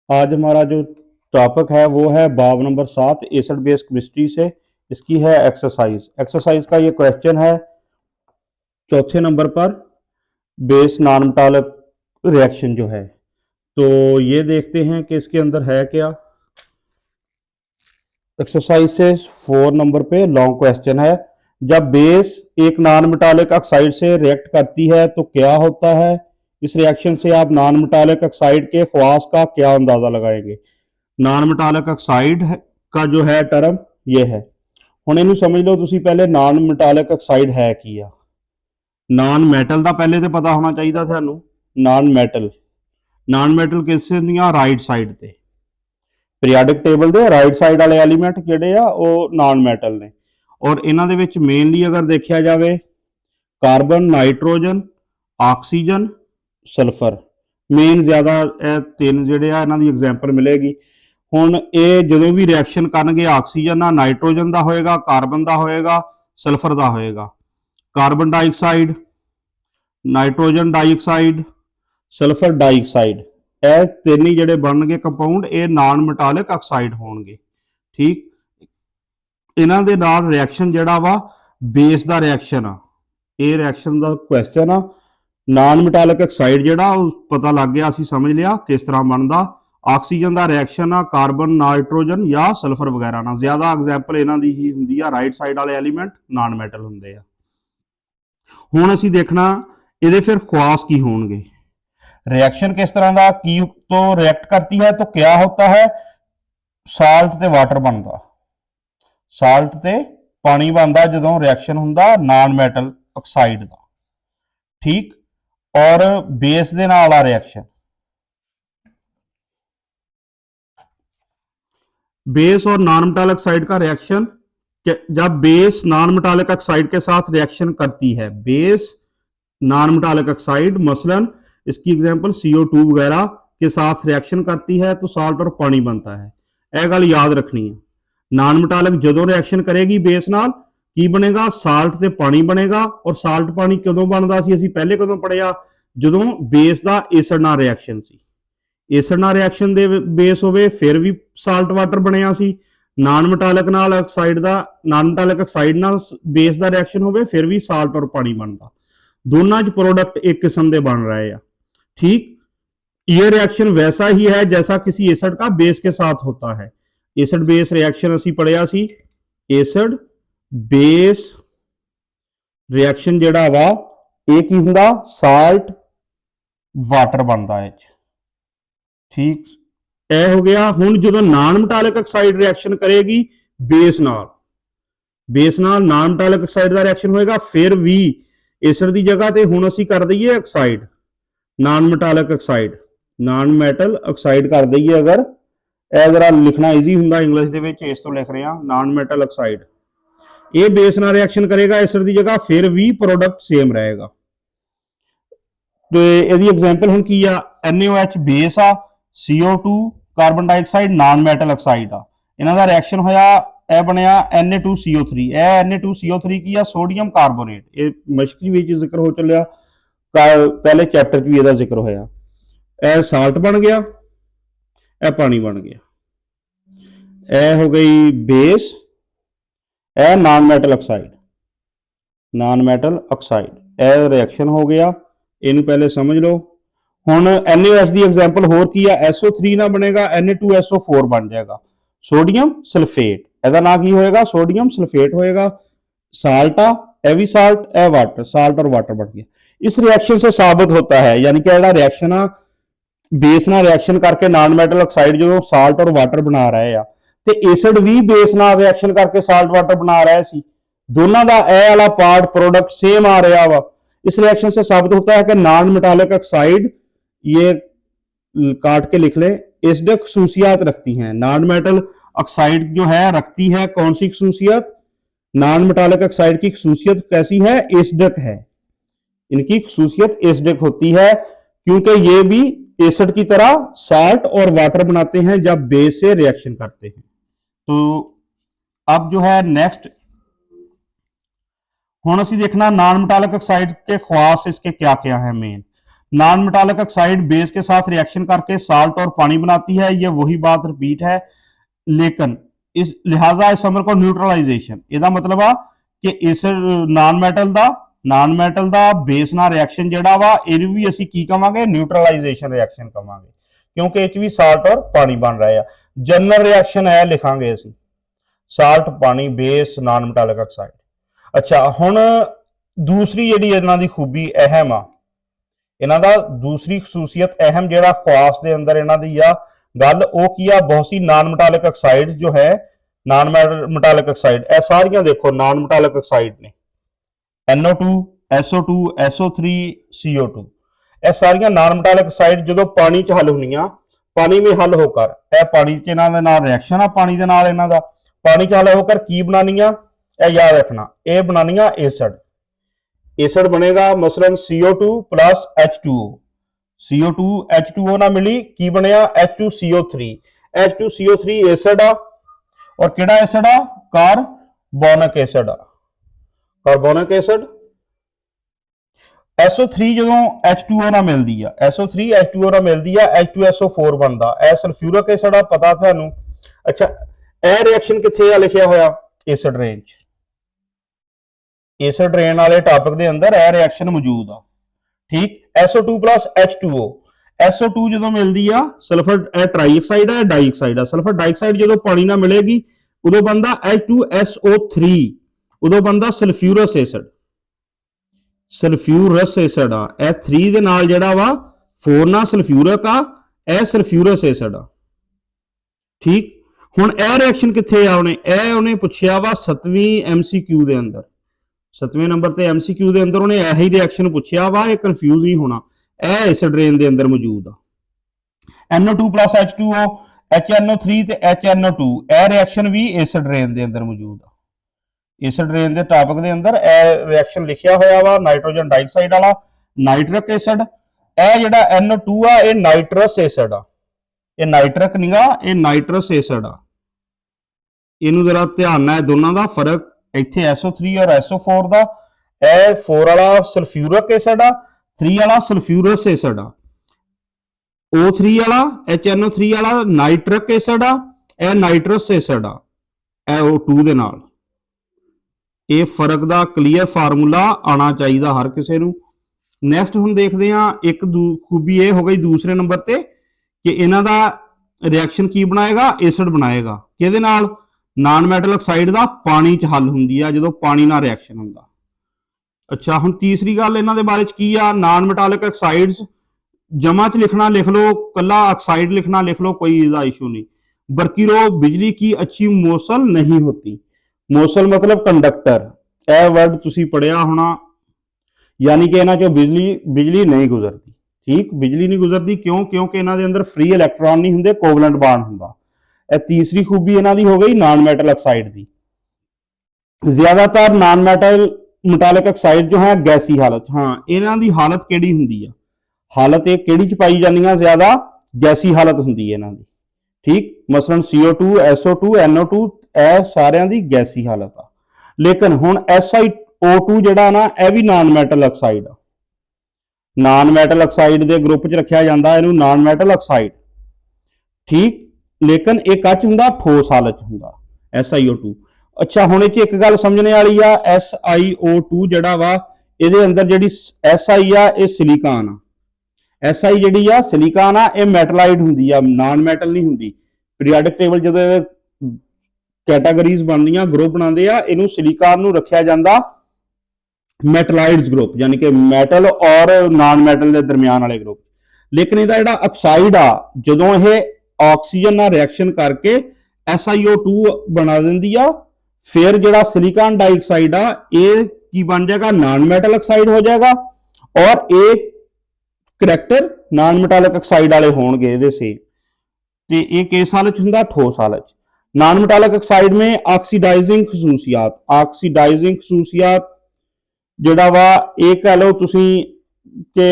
आज हमारा जो टॉपिक है वो है बाब नंबर 7 एसिड बेस केमिस्ट्री से। इसकी है एक्सरसाइज का ये क्वेश्चन है चौथे नंबर पर। बेस नॉन मेटालिक रिएक्शन जो है, तो ये देखते हैं कि इसके अंदर है क्या। एक्सरसाइज से 4 नंबर पे लॉन्ग क्वेश्चन है। जब बेस एक नॉन मेटालिक ऑक्साइड से रिएक्ट करती है तो क्या होता है। इस रिएक्शन से आप नॉन मेटालिक ऑक्साइड के खवास का क्या अंदाजा लगाएंगे। नॉन मेटालिक ऑक्साइड का जो है टर्म ये है। ਹੁਣ ਇਹਨੂੰ ਸਮਝ ਲਓ ਤੁਸੀਂ ਪਹਿਲੇ ਨਾਨ ਮੈਟਾਲਿਕ ਆਕਸਾਈਡ ਹੈ ਕੀ ਆ। ਨਾਨ ਮੈਟਲ ਦਾ ਪਹਿਲੇ ਤੇ ਪਤਾ ਹੋਣਾ ਚਾਹੀਦਾ ਤੁਹਾਨੂੰ। ਨਾਨ ਮੈਟਲ ਕਿਸ ਦੀਆਂ ਰਾਈਟ ਸਾਈਡ ਤੇ ਪੀਰੀਆਡਿਕ ਟੇਬਲ ਦੇ ਰਾਈਟ ਸਾਈਡ ਵਾਲੇ ਐਲੀਮੈਂਟ ਜਿਹੜੇ ਆ ਉਹ ਨਾਨ ਮੈਟਲ ਨੇ। ਔਰ ਇਹਨਾਂ ਦੇ ਵਿੱਚ ਮੇਨਲੀ ਅਗਰ ਦੇਖਿਆ ਜਾਵੇ carbon, nitrogen, oxygen, sulphur main ਜ਼ਿਆਦਾ ਇਹ ਤਿੰਨ ਜਿਹੜੇ ਆ ਇਹਨਾਂ ਦੀ ਐਗਜ਼ਾਮਪਲ ਮਿਲੇਗੀ। ਹੁਣ ਇਹ ਜਦੋਂ ਵੀ ਰਿਐਕਸ਼ਨ ਕਰਨਗੇ ਆਕਸੀਜਨ ਨਾਲ ਨਾਈਟ੍ਰੋਜਨ ਦਾ ਹੋਏਗਾ, ਕਾਰਬਨ ਦਾ ਹੋਏਗਾ, ਸਲਫਰ ਦਾ ਹੋਏਗਾ। Carbon dioxide, nitrogen dioxide, sulphur dioxide ਇਹ ਤਿੰਨ ਹੀ ਜਿਹੜੇ ਬਣਨਗੇ ਕੰਪਾਊਂਡ ਇਹ ਨਾਨ ਮੈਟਾਲਿਕ ਆਕਸਾਈਡ ਹੋਣਗੇ। ਠੀਕ, ਇਹਨਾਂ ਦੇ ਨਾਲ ਰਿਐਕਸ਼ਨ ਜਿਹੜਾ ਵਾ ਬੇਸ ਦਾ ਰਿਐਕਸ਼ਨ ਆ। ਇਹ ਰਿਐਕਸ਼ਨ ਦਾ ਕੁਐਸਚਨ ਆ। ਨਾਨ ਮੈਟਾਲਿਕ ਆਕਸਾਈਡ ਜਿਹੜਾ ਉਹ ਪਤਾ ਲੱਗ ਗਿਆ, ਅਸੀਂ ਸਮਝ ਲਿਆ ਕਿਸ ਤਰ੍ਹਾਂ ਬਣਦਾ। ਆਕਸੀਜਨ ਦਾ ਰਿਐਕਸ਼ਨ ਆ ਕਾਰਬਨ, ਨਾਈਟ੍ਰੋਜਨ ਜਾਂ ਸਲਫਰ ਵਗੈਰਾ ਨਾਲ। ਜ਼ਿਆਦਾ ਐਗਜ਼ਾਮਪਲ ਇਹਨਾਂ ਦੀ ਹੀ ਹੁੰਦੀ ਆ, ਰਾਈਟ ਸਾਈਡ ਵਾਲੇ ਐਲੀਮੈਂਟ ਨਾਨ ਮੈਟਲ ਹੁੰਦੇ ਆ। ਹੁਣ ਅਸੀਂ ਦੇਖਣਾ ਇਹਦੇ ਫਿਰ ਖਵਾਸ ਕੀ ਹੋਣਗੇ। रिएक्शन किस तरह का की तो रिएक्ट करती है तो क्या होता है। साल्ट ते वाटर बनता, साल्ट ते पानी बनता जो रिएक्शन हुंदा नॉन मेटल ऑक्साइड का। ठीक, और बेस दे नाल आ रिएक्शन, बेस और नॉन मेटालिक ऑक्साइड का रिएक्शन। जब बेस नॉन मेटालिक ऑक्साइड के साथ रिएक्शन करती है, बेस नॉन मेटालिक ऑक्साइड मसलन इसकी एग्जांपल CO2 वगैरह के साथ रिएक्शन करती है तो साल्ट और पानी बनता है। यह गल याद रखनी है। नॉन मेटालिक जो रिएक्शन करेगी बेस नाल की बनेगा, साल्ट ते पानी बनेगा। और साल्ट पानी कदों बनता सी, असीं पहले कदों पढ़िया जदों बेस का एसिड नाल रिएक्शन सी। एसिड नाल रिएक्शन दे बेस होवे फिर भी साल्ट वाटर बनिया सी। नॉन मेटालिक नाल ऑक्साइड दा, नॉन मेटालिक ऑक्साइड नाल बेस का रिएक्शन होवे फिर भी साल्ट और पानी बनता। दोनों च प्रोडक्ट एक किस्म के बन रहे हैं। ठीक, ये रिएक्शन वैसा ही है जैसा किसी एसिड का बेस के साथ होता है। एसिड बेस रिएक्शन असी पढ़िया सी। एसिड बेस रिएक्शन जेड़ा वा ये की हुंदा, साल्ट वाटर बनता है। ठीक, ए हो गया। हुण जो नॉन मेटालिक ऑक्साइड रिएक्शन करेगी बेस नाल नॉन मेटालिक ऑक्साइड का रिएक्शन होएगा फिर भी एसिड की जगह ते हुण असी कर दईए oxide, non metallic oxide, non metal oxide कर दईए। अगर यह जरा लिखना ईजी हुंदा इंग्लिश दे विच, इस तो लिख रहे हैं नॉन मेटल ऑक्साइड। ये बेस नाल रिएक्शन करेगा एसिड की जगह फिर भी प्रोडक्ट सेम रहेगा। तो इसकी एग्जांपल हुण की आ, NaOH बेस आ, CO2 carbon dioxide non metal oxide आ। इन्हां दा रिएक्शन होया यह बनया Na2CO3। यह Na2CO3 की आ सोडियम कार्बोनेट। ये मशकी विच जिक्र हो चलिया, पहले चैप्टर भी इसका जिक्र होया। यह साल्ट बन गया, यह पानी बन गया। यह हो गई बेस, यह non metal oxide, non metal oxide. यह रिएक्शन हो गया, इनू पहले समझ लो। हुण NaOH की एग्जाम्पल होर की है, SO3 ना बनेगा Na2SO4 बन जाएगा, सोडियम सल्फेट। ਇਹਦਾ ਨਾਂ ਕੀ ਹੋਏਗਾ, सोडियम सल्फेट होएगा। साल्ट आ, यह भी साल्ट, यह वाटर, साल्ट और वाटर बन गया। इस रिएक्शन से साबित होता है, यानी कि ਜਿਹੜਾ रिएक्शन आ बेस नाल रिएक्शन करके नॉन मेटल ऑक्साइड जो साल्ट और वाटर बना रहे आ, ते एसिड भी बेस नाल रिएक्शन करके साल्ट वाटर बना रहे सी। दोनों का ए वाला पार्ट प्रोडक्ट सेम आ रहा वा। इस रिएक्शन से साबित होता है कि नॉन मेटालिक ऑक्साइड, ये काट के लिख ले, एसिडिक खसूसियात रखती हैं। नॉन मेटल ऑक्साइड जो है रखती है कौन सी खसूसियत, नॉन मेटालिक ऑक्साइड की खसूसियत कैसी है, एसिडिक है। इनकी खसूसियत एसिडिक होती है क्योंकि ये भी एसिड की तरह साल्ट और वाटर बनाते हैं जब बेस से रिएक्शन करते हैं। तो अब जो है नेक्स्ट हुण असीं देखना नॉन मेटालिक ऑक्साइड के खवास इसके क्या क्या है। Main non metallic oxide base के साथ रिएक्शन करके साल्ट और पानी बनाती है, ये वही बात रिपीट है, लेकिन इस लिहाजा इस अमर को न्यूट्रलाइजेशन, ਇਹਦਾ ਮਤਲਬ ਆ ਕਿ ਇਸ ਨਾਨ ਮੈਟਲ ਦਾ ਬੇਸ ਨਾਲ ਰਿਐਕਸ਼ਨ ਜਿਹੜਾ ਵਾ ਇਹਨੂੰ ਵੀ ਅਸੀਂ ਕੀ ਕਵਾਂਗੇ, ਨਿਊਟਰਲਾਈਜੇਸ਼ਨ ਰਿਐਕਸ਼ਨ ਕਵਾਂਗੇ, ਕਿਉਂਕਿ ਇਹ ਚ ਵੀ ਸਾਲਟ ਔਰ ਪਾਣੀ ਬਣ ਰਿਹਾ ਆ। ਜਨਰਲ ਰਿਐਕਸ਼ਨ ਹੈ ਲਿਖਾਂਗੇ ਅਸੀਂ, ਸਾਲਟ ਪਾਣੀ ਬੇਸ ਨਾਨ ਮੈਟਾਲਿਕ ਆਕਸਾਈਡ। ਅੱਛਾ, ਹੁਣ ਦੂਸਰੀ ਜਿਹੜੀ ਇਹਨਾਂ ਦੀ ਖੂਬੀ ਅਹਿਮ ਆ, ਇਹਨਾਂ ਦਾ ਦੂਸਰੀ ਖਸੂਸੀਅਤ ਅਹਿਮ ਜਿਹੜਾ ਖਾਸ ਦੇ ਅੰਦਰ ਇਹਨਾਂ ਦੀ ਆ ਗੱਲ, ਉਹ ਕੀ ਆ, ਬਹੁਤ ਸੀ ਨਾਨ ਮੈਟਾਲਿਕ ਆਕਸਾइड जो है, नान मेटालिक ऑक्साइड, ਇਹ ਸਾਰੀਆਂ ਦੇਖੋ ਨਾਨ ਮੈਟਾਲਿਕ ਆਕਸਾइड ਨੇ, NO2, SO2, SO3, CO2, ਇਹ ਸਾਰੀਆਂ ਨਾਨ ਮੈਟਾਲਿਕ ਆਕਸਾइड ਜਦੋਂ ਪਾਣੀ 'ਚ ਹੱਲ ਹੁੰਦੀਆਂ, ਪਾਣੀ ਵਿੱਚ ਹੱਲ ਹੋकर, ਇਹ ਪਾਣੀ 'ਚ ਇਹਨਾਂ ਦੇ ਨਾਲ ਰਿਐਕਸ਼ਨ ਆ, ਪਾਣੀ ਦੇ ਨਾਲ ਇਹਨਾਂ ਦਾ ਪਾਣੀ 'ਚ ਹੱਲ ਹੋकर ਕੀ ਬਣਾਉਣੀਆਂ, ਇਹ ਯਾਦ ਰੱਖਣਾ, ਇਹ ਬਣਾਉਣੀਆਂ एसिड, एसिड बनेगा मसलन CO2 plus H2O, CO2 H2O ना मिली की बनया H2CO3, H2CO3 एसिड आ, और किहड़ा एसिड आ, कार्बोनिक एसिड आ, कार्बोनिक एसिड। SO3 ਜਦੋਂ H2O ਨਾਲ ਮਿਲਦੀ ਆ, SO3 H2O ਨਾਲ ਮਿਲਦੀ ਆ, H2SO4 ਬਣਦਾ, ਇਹ ਸਲਫਿਊਰਿਕ ਐਸਿਡ ਆ, ਪਤਾ ਤੁਹਾਨੂੰ। ਅੱਛਾ, ਇਹ ਰਿਐਕਸ਼ਨ ਕਿੱਥੇ ਆ ਲਿਖਿਆ ਹੋਇਆ, एसिड रेंज, एसिड रेन वाले टॉपिक के अंदर यह रिएक्शन मौजूद आ, ठीक। SO2 प्लस H2O, SO2 जो मिलती है सल्फर ट्राईऑक्साइड है, डाईऑक्साइड है, सल्फर डाईऑक्साइड जो पानी ना मिलेगी उदों बनता H2SO3, उदों बनता सल्फ्यूरस एसिड, सल्फ्यूरस एसिड आ, यह 3 दे नाल जिहड़ा वा 4 ना सल्फ्यूरिक आ, यह सल्फ्यूरस एसिड आ, ठीक। हुण यह रिएक्शन कित्थे आ, उन्हें पुछया वा 7वीं MCQ दे अंदर, 7वें नंबर ते MCQ ਦੇ ਅੰਦਰ ਉਹਨੇ ਇਹੀ ਰਿਐਕਸ਼ਨ ਪੁੱਛਿਆ ਵਾ, ਇਹ ਕਨਫਿਊਜ਼ ਨਹੀਂ ਹੋਣਾ, ਇਹ ਐਸਿਡ ਰੇਨ ਦੇ ਅੰਦਰ ਮੌਜੂਦ ਆ। NO2 H2O, HNO3 ਤੇ HNO2, ਇਹ ਰਿਐਕਸ਼ਨ ਵੀ ਐਸਿਡ ਰੇਨ ਦੇ ਅੰਦਰ ਮੌਜੂਦ ਆ। ਐਸਿਡ ਰੇਨ ਦੇ ਟਾਪਿਕ ਦੇ ਅੰਦਰ ਇਹ ਰਿਐਕਸ਼ਨ ਲਿਖਿਆ ਹੋਇਆ ਵਾ, ਨਾਈਟ੍ਰੋਜਨ ਡਾਈਆਕਸਾਈਡ ਵਾਲਾ ਨਾਈਟ੍ਰਿਕ ਐਸਿਡ, ਇਹ ਜਿਹੜਾ NO2 ਆ ਇਹ ਨਾਈਟਰਸ ਐਸਿਡ ਆ, ਇਹ ਨਾਈਟ੍ਰਿਕ ਨਹੀਂਗਾ, ਇਹ ਨਾਈਟਰਸ ਐਸਿਡ ਆ, ਇਹਨੂੰ ਜਰਾ ਧਿਆਨ ਨਾਲ ਦੋਨਾਂ ਦਾ ਫਰਕ, ਇੱਥੇ SO3 और SO4 ਦਾ, ਇਹ 4 ਵਾਲਾ ਸਲਫਿਊਰਿਕ ਐਸਿਡ ਆ, 3 ਵਾਲਾ ਸਲਫਿਊਰਸ ਐਸਿਡ ਆ, O3 ਵਾਲਾ HNO3 ਵਾਲਾ ਨਾਈਟ੍ਰਿਕ ਐਸਿਡ ਆ, ਇਹ ਨਾਈਟਰਸ ਐਸਿਡ ਆ, ਇਹ O2 ਦੇ ਨਾਲ। ਇਹ ਫਰਕ ਦਾ ਕਲੀਅਰ ਫਾਰਮੂਲਾ ਆਣਾ ਚਾਹੀਦਾ ਹਰ ਕਿਸੇ ਨੂੰ। ਨੈਕਸਟ ਹੁਣ ਦੇਖਦੇ ਹਾਂ, ਇੱਕ ਖੂਬੀ ਇਹ ਹੋ ਗਈ ਦੂਸਰੇ ਨੰਬਰ ਤੇ ਕਿ ਇਹਨਾਂ ਦਾ ਰਿਐਕਸ਼ਨ ਕੀ ਬਣਾਏਗਾ, ਐਸਿਡ ਬਣਾਏਗਾ, ਕਿਹਦੇ ਨਾਲ, ਨਾਨ ਮੈਟਲ ਆਕਸਾਈਡ ਦਾ ਪਾਣੀ 'ਚ ਹੱਲ ਹੁੰਦੀ ਆ ਜਦੋਂ ਪਾਣੀ ਨਾਲ ਰਿਐਕਸ਼ਨ ਹੁੰਦਾ। ਅੱਛਾ, ਹੁਣ ਤੀਸਰੀ ਗੱਲ ਇਹਨਾਂ ਦੇ ਬਾਰੇ 'ਚ ਕੀ ਆ, ਨਾਨ ਮੈਟਾਲਿਕ ਆਕਸਾइड्स जमा च लिखना लिख लो, कला ऑक्साइड लिखना लिख लो, कोई इसका इशू नहीं। बरकीरो बिजली की अच्छी मौसल नहीं होती, मौसल मतलब कंडक्टर, यह वर्ड तुसी पढ़िया होना, यानी कि इन्हां चों बिजली नहीं गुजरती, ठीक, बिजली नहीं गुजरती, क्यों, क्योंकि इन्हां दे अंदर फ्री इलैक्ट्रॉन नहीं हुंदे, कोवलेंट बॉन्ड हुंदा। यह तीसरी खूबी इन्हां दी हो गई नॉन मैटल ऑक्साइड दी। ज्यादातर नॉन मैटालिक ऑक्साइड जो है गैसी हालत, हाँ इन्हां दी हालत किहड़ी हुंदी है, हालत ये किहड़ी च पाई जांदियां, ज्यादा गैसी हालत हुंदी है इन्हां दी, ठीक। मसलन CO2 SO2 NO2 ਇਹ ਸਾਰਿਆਂ ਦੀ ਗੈਸੀ ਹਾਲਤ ਆ। लेकिन हुण SiO2 ਜਿਹੜਾ ਨਾ ਇਹ ਵੀ ਨਾਨ ਮੈਟਲ ਆਕਸਾਈਡ ਆ, ਨਾਨ ਮੈਟਲ ਆਕਸਾਈਡ ਦੇ ਗਰੁੱਪ 'ਚ ਰੱਖਿਆ ਜਾਂਦਾ ਇਹਨੂੰ ਨਾਨ ਮੈਟਲ ਆਕਸਾਈਡ, ਠੀਕ। ਲੇਕਿਨ ਇਹ ਕੱਚ ਹੁੰਦਾ, ਠੋਸ ਹਾਲਤ 'ਚ ਹੁੰਦਾ SiO2। ਅੱਛਾ, ਹੁਣ ਇਹ 'ਚ ਇੱਕ ਗੱਲ ਸਮਝਣੇ ਵਾਲੀ ਆ, SiO2 ਜਿਹੜਾ ਵਾ ਇਹਦੇ ਅੰਦਰ ਜਿਹੜੀ Si ਆ ਇਹ ਸਿਲੀਕਾਨ ਆ, Si ਜਿਹੜੀ ਆ ਸਿਲੀਕਾਨ ਆ, ਇਹ ਮੈਟਲਾਈਡ ਹੁੰਦੀ ਆ, ਨਾਨ ਮੈਟਲ ਨਹੀਂ ਹੁੰਦੀ। ਪੀਰੀਆਡਿਕ ਟੇਬਲ ਜਦੋਂ ਇਹ कैटागरीज बनदियां, ग्रुप बनाते हैं, इनू सिलिकॉन नू रखा जाता मैटलाइड्स ग्रुप, यानी कि मैटल और नॉन मैटल के दरमियान वाले ग्रुप। लेकिन इसका जो ऑक्साइड आ जदों यह ऑक्सीजन नाल रिएक्शन करके SiO2 बना देंदी आ, फिर जो सिलिकॉन डाइऑक्साइड आ ये की बन जाएगा, नॉन मैटल ऑक्साइड हो जाएगा, और एक करैक्टर नॉन मैटालिक ऑक्साइड वाले होंगे इहदे से, ते ये किस हालत हुंदा, ठोस हालत। नॉन मेटालिक ऑक्साइड में ऑक्सीडाइजिंग खसूसियात, ऑक्सीडाइजिंग खसूसियात जिहड़ा वा ये कह लो तुसी कि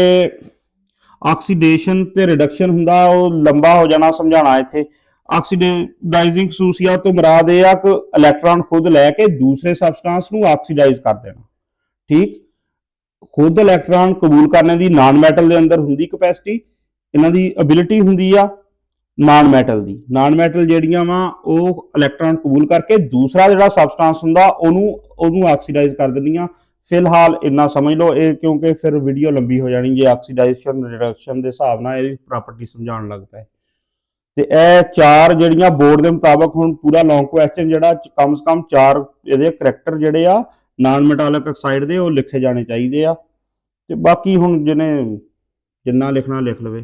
ऑक्सीडेशन ते रिडक्शन हुंदा, वो लंबा हो जाना समझाना इत्थे। ऑक्सीडाइजिंग खसूसियात तो मुराद ये आ कि इलैक्ट्रॉन खुद लैके दूसरे सबस्टांस नू ऑक्सीडाइज कर देना, ठीक। ਖੁਦ ਇਲੈਕਟ੍ਰੋਨ ਕਬੂਲ ਕਰਨ ਦੀ ਨਾਨ ਮੈਟਲ ਦੇ ਅੰਦਰ ਹੁੰਦੀ ਕਪੈਸਿਟੀ, ਇਹਨਾਂ ਦੀ ਐਬਿਲਿਟੀ ਹੁੰਦੀ ਆ ਨਾਨ ਮੈਟਲ ਦੀ। ਨਾਨ ਮੈਟਲ ਜਿਹੜੀਆਂ ਵਾ ਉਹ ਇਲੈਕਟ੍ਰੋਨ ਕਬੂਲ ਕਰਕੇ ਦੂਸਰਾ ਜਿਹੜਾ ਸਬਸਟੈਂਸ ਹੁੰਦਾ ਉਹਨੂੰ ਆਕਸੀਡਾਈਜ਼ ਕਰ ਦਿੰਦੀਆਂ। ਫਿਲਹਾਲ ਇੰਨਾ ਸਮਝ ਲਓ ਇਹ, ਕਿਉਂਕਿ ਫਿਰ ਵੀਡੀਓ ਲੰਬੀ ਹੋ ਜਾਣੀ ਜੇ ਆਕਸੀਡਾਈਜ਼ੇਸ਼ਨ ਰਿਡਕਸ਼ਨ ਦੇ ਹਿਸਾਬ ਨਾਲ ਇਹਦੀ ਪ੍ਰਾਪਰਟੀ ਸਮਝਾਉਣ ਲੱਗ ਪਏ। ਤੇ ਇਹ 4 ਜਿਹੜੀਆਂ ਬੋਰਡ ਦੇ ਮੁਤਾਬਕ ਹੁਣ ਪੂਰਾ ਲੌਂਗ ਕੁਐਸਚਨ ਜਿਹੜਾ ਕਮ ਸੇ ਕਮ 4 ਇਹਦੇ ਕਰੈਕਟਰ ਜਿਹੜੇ ਆ ਨਾਨ ਮੈਟਾਲਿਕ ਆਕਸਾਈਡ ਦੇ ਉਹ ਲਿਖੇ ਜਾਣੇ ਚਾਹੀਦੇ ਆ। ਤੇ ਬਾਕੀ ਹੁਣ ਜਿਹਨੇ ਜਿੰਨਾ ਲਿਖਣਾ ਲਿਖ ਲਵੇ।